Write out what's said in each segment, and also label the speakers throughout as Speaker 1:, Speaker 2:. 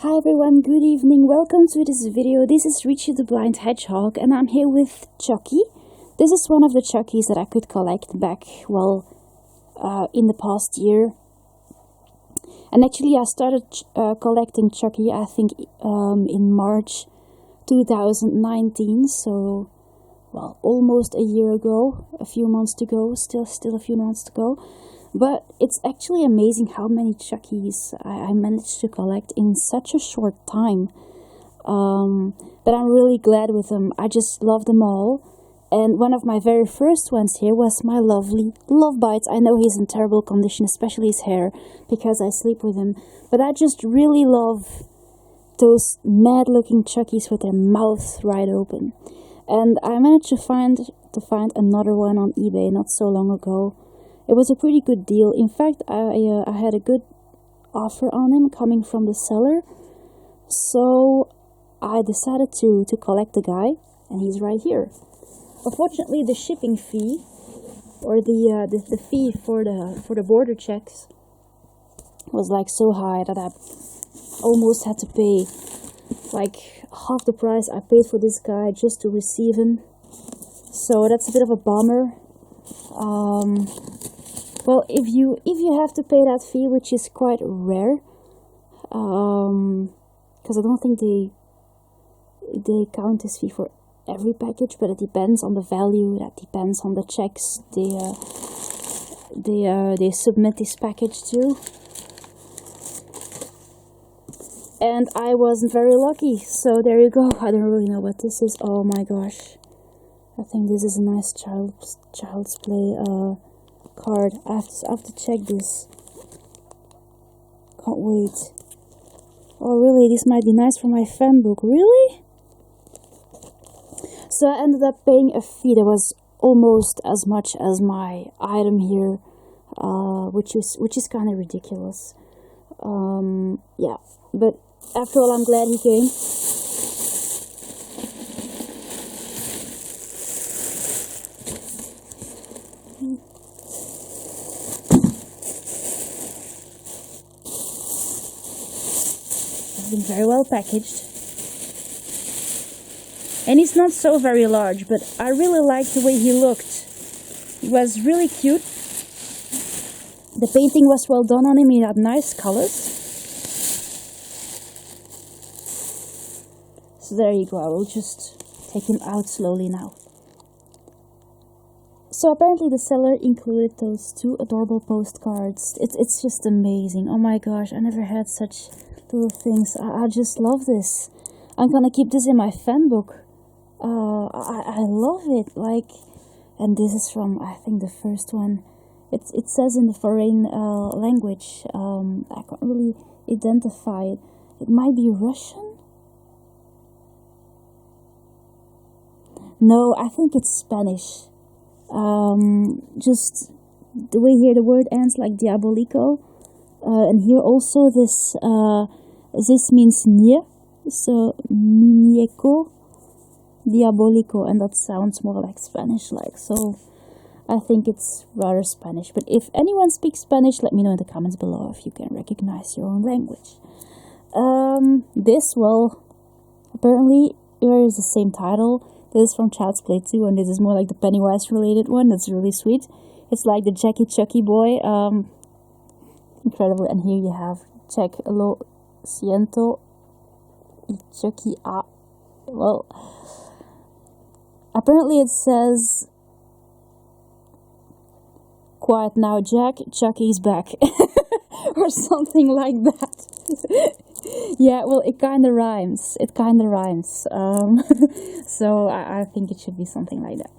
Speaker 1: Hi everyone, good evening, welcome to this video. This is Richie the Blind Hedgehog and I'm here with Chucky. This is one of the Chuckies that I could collect back, in the past year. And actually I started collecting Chucky, I think, in March 2019, so, almost a year ago, a few months to go, still a few months to go. But it's actually amazing how many Chuckies I managed to collect in such a short time. But I'm really glad with them. I just love them all. And one of my very first ones here was my lovely Love Bites. I know he's in terrible condition, especially his hair, because I sleep with him. But I just really love those mad-looking Chuckies with their mouths right open. And I managed to find another one on eBay not so long ago. It was a pretty good deal. In fact, I had a good offer on him coming from the seller. So I decided to collect the guy, and he's right here. Unfortunately, the shipping fee, or the fee for the border checks, was like so high that I almost had to pay like half the price I paid for this guy just to receive him. So that's a bit of a bummer. Well, if you have to pay that fee, which is quite rare, because I don't think they count this fee for every package, but it depends on the value. That depends on the checks they submit this package to. And I wasn't very lucky, so there you go. I don't really know what this is. Oh my gosh, I think this is a nice child's play card. I have to check this. Can't wait. Oh really, this might be nice for my fan book. Really? So I ended up paying a fee that was almost as much as my item here, which is kind of ridiculous. Yeah, but after all, I'm glad he came. Been very well packaged, and he's not so very large, but I really liked the way he looked. He was really cute. The painting was well done on him. He had nice colors. So there you go. I will just take him out slowly now. So apparently the seller included those two adorable postcards. It's just amazing. Oh my gosh, I never had such little things. I just love this. I'm gonna keep this in my fan book. I love it. And this is from, I think, the first one. It says in the foreign language. I can't really identify it. It might be Russian. No, I think it's Spanish. Just the way here the word ends, like diabolico. And here also this means nie, so nieko, diabolico, and that sounds more like Spanish, so I think it's rather Spanish. But if anyone speaks Spanish, let me know in the comments below if you can recognize your own language. Apparently here is the same title. This is from Child's Play 2, and this is more like the Pennywise related one. That's really sweet. It's like the Chucky boy. Incredible. And here you have check lo siento y Chucky a. Well, apparently it says quiet now Jack, Chucky's back. Or something like that. Yeah, well, it kind of rhymes. So I think it should be something like that.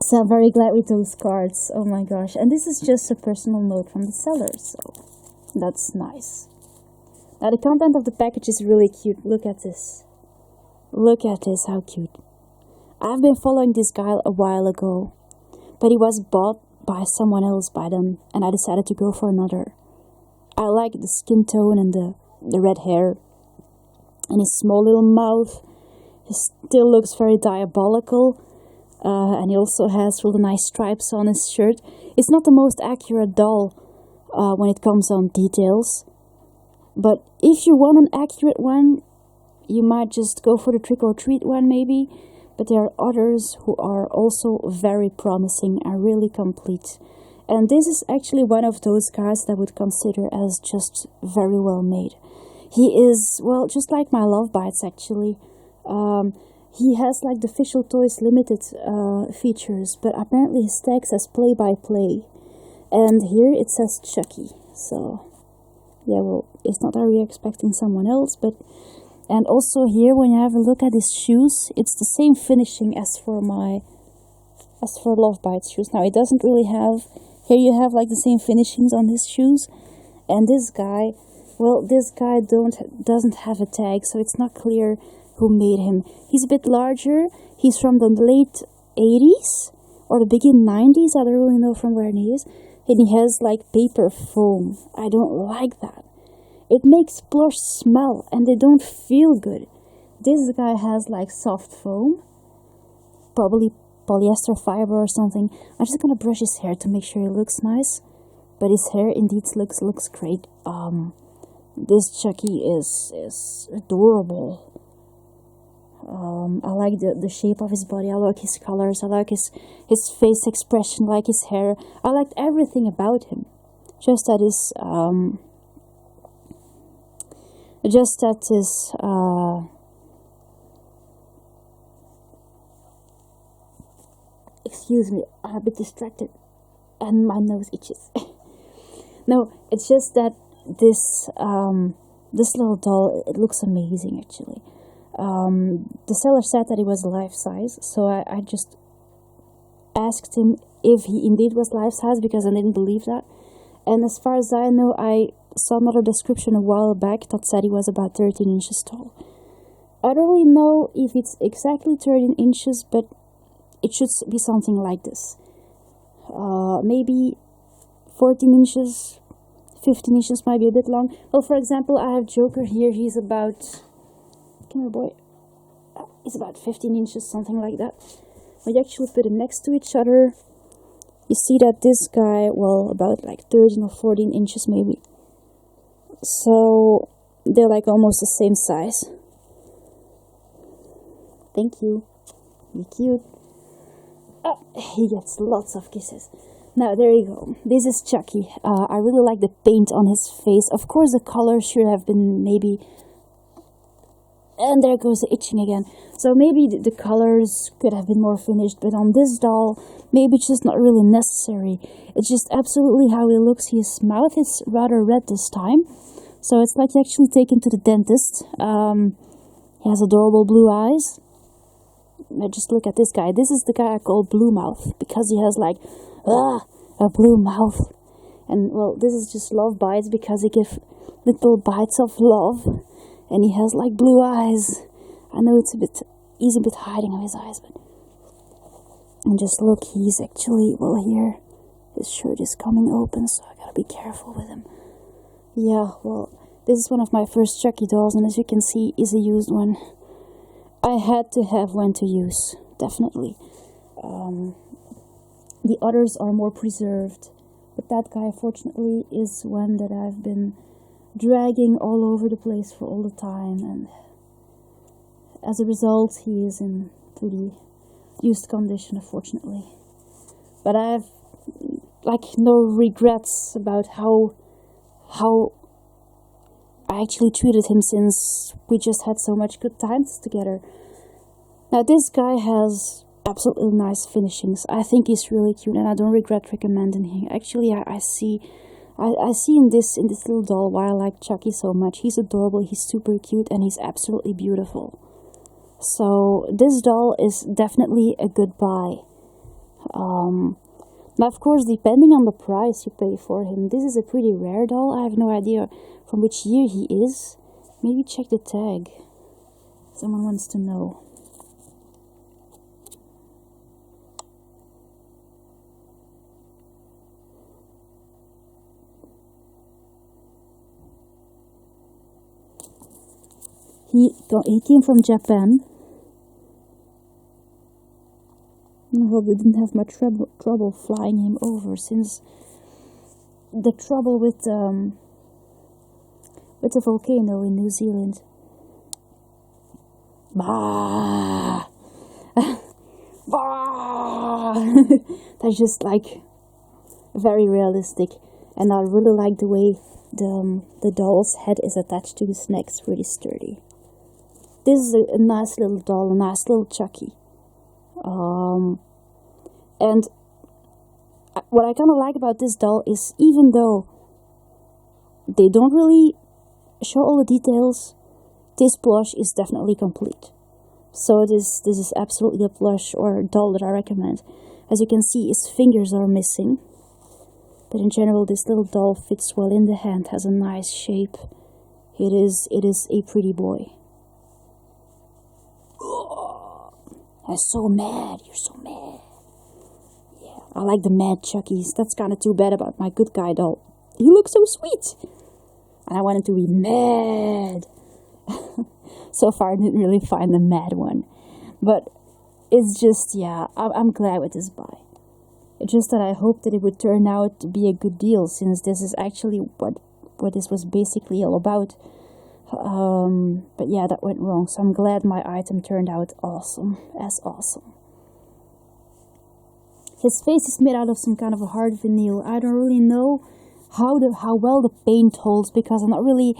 Speaker 1: So I'm very glad with those cards. Oh my gosh. And this is just a personal note from the seller, so that's nice. Now the content of the package is really cute. Look at this. Look at this, how cute. I've been following this guy a while ago, but he was bought by someone else by them, and I decided to go for another. I like the skin tone and the red hair, and his small little mouth. He still looks very diabolical. And he also has really nice stripes on his shirt. It's not the most accurate doll when it comes on details, But if you want an accurate one, you might just go for the trick or treat one maybe. But there are others who are also very promising and really complete. And this is actually one of those guys that I would consider as just very well made. He is, well, just like my Love Bites actually. He has like the Official Toys Limited features, but apparently his tag says play-by-play. And here it says Chucky. So, yeah, well, it's not that we're expecting someone else, but... And also here, when you have a look at his shoes, it's the same finishing as for Love Bites shoes. Now, it doesn't really have... Here you have like the same finishings on his shoes. And this guy, well, this guy doesn't have a tag, so it's not clear who made him. He's a bit larger. He's from the late 80s or the begin 90s. I don't really know from where he is. And he has like paper foam. I don't like that. It makes plush smell and they don't feel good. This guy has like soft foam, probably polyester fiber or something. I'm just gonna brush his hair to make sure he looks nice. But his hair indeed looks great. This Chucky is adorable. I like the shape of his body. I like his colors. I like his face expression. I like his hair. I liked everything about him. Just that his excuse me, I'm a bit distracted and my nose itches. No, it's just that this little doll, it looks amazing actually. The seller said that it was life size, so I just asked him if he indeed was life size because I didn't believe that. And as far as I know, I saw another description a while back that said he was about 13 inches tall. I don't really know if it's exactly 13 inches, but it should be something like this. Maybe 14 inches, 15 inches might be a bit long. Well, for example, I have Joker here. He's about... Come here, boy. He's about 15 inches, something like that. When you actually put them next to each other, you see that this guy, well, about like 13 or 14 inches maybe. So, they're like almost the same size. Thank you. You're cute. Oh, he gets lots of kisses. Now, there you go. This is Chucky. I really like the paint on his face. Of course, the color should have been maybe... And there goes the itching again. So maybe the colors could have been more finished. But on this doll, maybe it's just not really necessary. It's just absolutely how he looks. His mouth is rather red this time. So it's like you actually take him to the dentist. He has adorable blue eyes. Now just look at this guy. This is the guy I call Blue Mouth. Because he has like, a blue mouth. And well, this is just Love Bites because he gives little bites of love. And he has like blue eyes. I know he's a bit hiding on his eyes, but... And just look, he's actually, well here, his shirt is coming open, so I gotta be careful with him. Yeah, well, this is one of my first Chucky dolls, and as you can see, is a used one. I had to have one to use, definitely. The others are more preserved, but that guy, fortunately, is one that I've been dragging all over the place for all the time, and as a result he is in pretty used condition, unfortunately. But I have like no regrets about how I actually treated him, since we just had so much good times together. Now this guy has absolutely nice finishings. I think he's really cute and I don't regret recommending him. Actually, I see in this little doll why I like Chucky so much. He's adorable, he's super cute, and he's absolutely beautiful. So this doll is definitely a good buy. Now of course, depending on the price you pay for him, this is a pretty rare doll. I have no idea from which year he is. Maybe check the tag. Someone wants to know. He came from Japan. I hope they didn't have much trouble flying him over, since the trouble with It's a volcano in New Zealand. Bah! Bah! That's just like very realistic, and I really like the way the doll's head is attached to his neck. It's really sturdy. This is a nice little doll, a nice little Chucky. And what I kind of like about this doll is, even though they don't really show all the details, this plush is definitely complete. So this is absolutely a plush or a doll that I recommend. As you can see, his fingers are missing, but in general this little doll fits well in the hand, has a nice shape. It is a pretty boy. I'm so mad. You're so mad. Yeah, I like the mad Chuckies. That's kind of too bad about my good guy doll. He looks so sweet, and I want him to be mad. So far, I didn't really find the mad one, but it's just, yeah, I'm glad with this buy. It's just that I hope that it would turn out to be a good deal, since this is actually what this was basically all about. But yeah, that went wrong, so I'm glad my item turned out awesome. His face is made out of some kind of a hard vinyl. I don't really know how well the paint holds, because I'm not really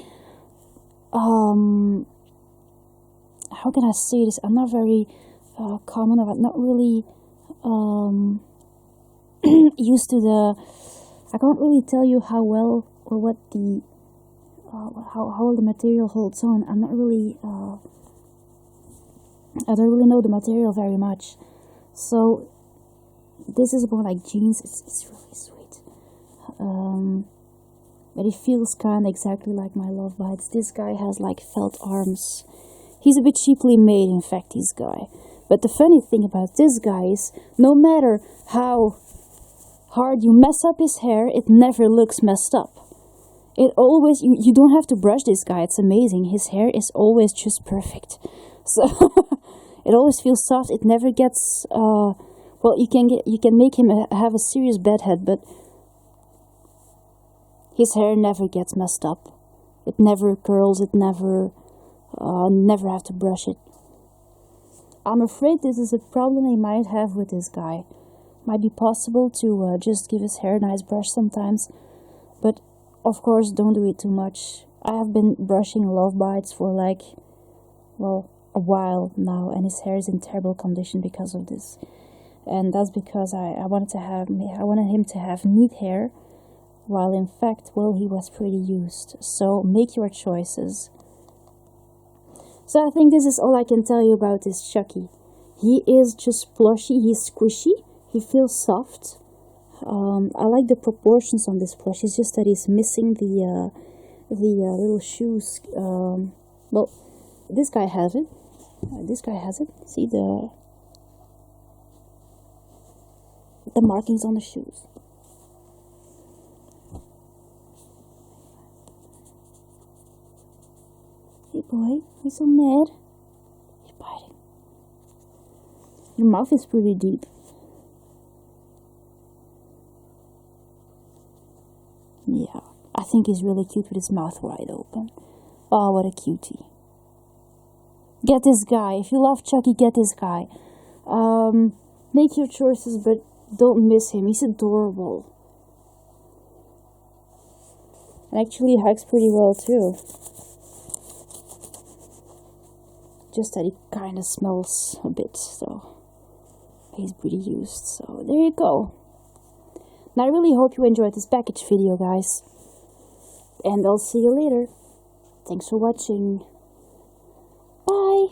Speaker 1: how can I say this? I'm not very common about, not really used to the. I can't really tell you how well or what the how well the material holds on. I'm not really. I don't really know the material very much, so this is more like jeans. It's really sweet. But it feels kind of exactly like my Love Bites. This guy has like felt arms. He's a bit cheaply made, in fact, this guy. But the funny thing about this guy is, no matter how hard you mess up his hair, it never looks messed up. It always, you don't have to brush this guy, it's amazing. His hair is always just perfect. So, it always feels soft, it never gets, well, you can make him have a serious bedhead, but his hair never gets messed up. It never curls, it never have to brush it. I'm afraid this is a problem I might have with this guy. Might be possible to just give his hair a nice brush sometimes, but of course don't do it too much. I have been brushing Love Bites for like, well, a while now, and his hair is in terrible condition because of this. And that's because I wanted him to have neat hair, while in fact, well, he was pretty used. So make your choices. So I think this is all I can tell you about this Chucky. He is just plushy, he's squishy, he feels soft. I like the proportions on this plush. It's just that he's missing the little shoes. Well, this guy has it. See the markings on the shoes. Hey boy, you're so mad. You're biting. Your mouth is pretty deep. Yeah, I think he's really cute with his mouth wide open. Oh, what a cutie. Get this guy. If you love Chucky, get this guy. Make your choices, but don't miss him. He's adorable. And actually hugs pretty well too. Just that he kind of smells a bit, so he's pretty used. So there you go. And I really hope you enjoyed this package video, guys. And I'll see you later. Thanks for watching. Bye.